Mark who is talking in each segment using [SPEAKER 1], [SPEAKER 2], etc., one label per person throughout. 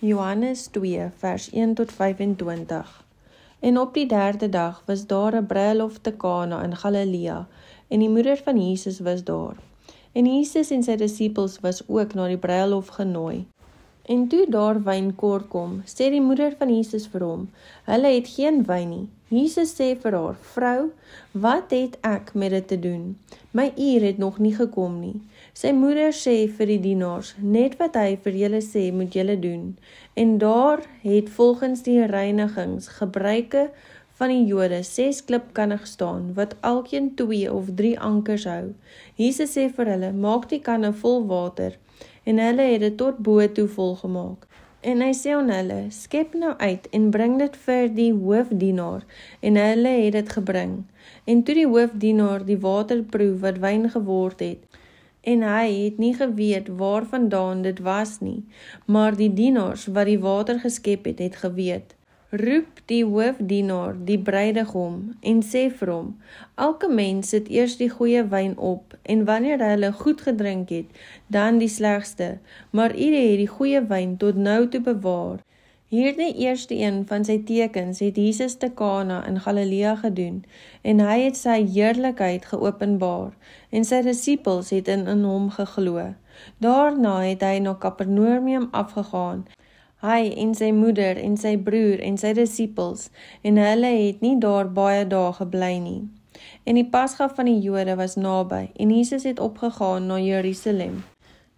[SPEAKER 1] Johannes 2 vers 1 tot 25. En op die 3de dag was daar 'n bruiloft te Kana in Galilea, en die moeder van Jesus was daar. En Jesus en sy disippels was ook na die bruiloft genooi. En toe daar wyn kort kom, sê die moeder van Jesus vir hom, hulle het geen wyn nie. Jesus sê vir haar, vrou, wat het ek met dit te doen? My uur het nog nie gekom nie. Sy moeder sê vir die dienaars, net wat hy vir julle sê, moet julle doen. En daar het volgens die reinigingsgebruike van die Jode 6 klipkanne gestaan, wat elkeen 2 of 3 ankers hou. Jesus sê vir hulle, maak die kanne vol water, en hulle het dit tot bo toe volgemaak. En hy sê aan hulle, skep nou uit en bring dit vir die hoofdienaar, en hulle het dit gebring. En toe die hoofdienaar die water proe wat wyn geword het, en hy het nie geweet waarvandaan dit was nie, maar die dienaars wat die water geskep het geweet. Roep die hoofdienaar die bruidegom en sê vir hom, elke mens sit eers die goeie wyn op, en wanneer hulle goed gedrink het, dan die slegste, maar ieder het die goeie wyn tot nou toe bewaar. Hierdie eerste een van sy tekens het Jesus te Kana in Galilea gedoen, en hy het sy heerlikheid geopenbaar, en sy disippels het in hom geglo. Daarna het hy na Kapernaum afgegaan, hy en sy moeder en sy broer en sy disippels, en hulle het nie daar baie dae gebly nie. En die Pasga van die Jode was naby, en Jesus het opgegaan na Jerusalem.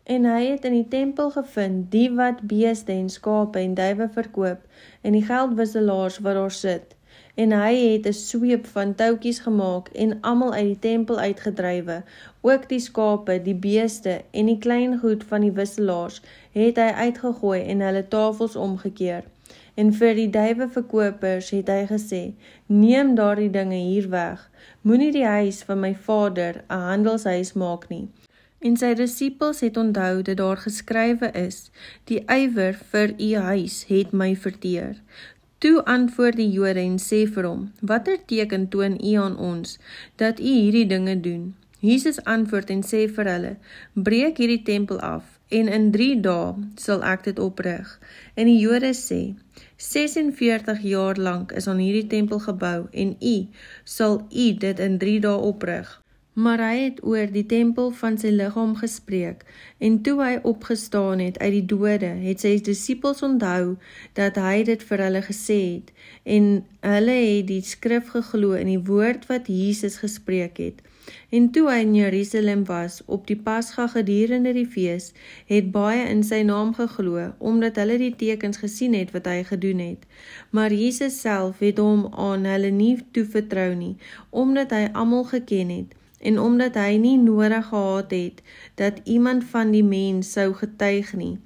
[SPEAKER 1] En hy het in die tempel gevind die wat beeste en skape en duwe verkoop, en die geldwisselaars wat daar sit. En hy het 'n sweep van touwtjies gemaak en almal uit die tempel uitgedrywe, ook die skape, die beeste en die klein goed van die wisselaars het hy uitgegooi en hulle tafels omgekeer. En vir die duiweverkopers het hy gesê, neem daardie dinge hier weg, moenie die huis van my Vader 'n handelshuis maak nie. En sy disippels het onthou dat daar geskrywe is, die ywer vir u huis het my verteer. Toe antwoord die Jode en sê vir hom, watter teken toon u aan ons, dat u hierdie dinge doen? Jesus antwoord en sê vir hulle, breek hierdie tempel af, en in 3 dae sal ek dit oprig. En die Jode sê, 46 jaar lank is aan hierdie tempel gebou, en sal dit in 3 dae oprig. Maar hy het oor die tempel van sy liggaam gespreek, en toe hy opgestaan het uit die dode, het sy disippels onthou, dat hy dit vir hulle gesê het, en hulle het die skrif geglo in die woord wat Jesus gespreek het. En toe hy in Jerusalem was, op die Pasga gedurende die fees, het baie in sy naam geglo, omdat hulle die tekens gesien het wat hy gedoen het. Maar Jesus self het hom aan hulle nie toevertrou nie, omdat hy almal geken het, en omdat hy nie nodig gehad het, dat iemand van die mens sou getuig nie,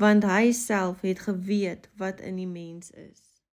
[SPEAKER 1] want hy self het geweet wat in die mens is.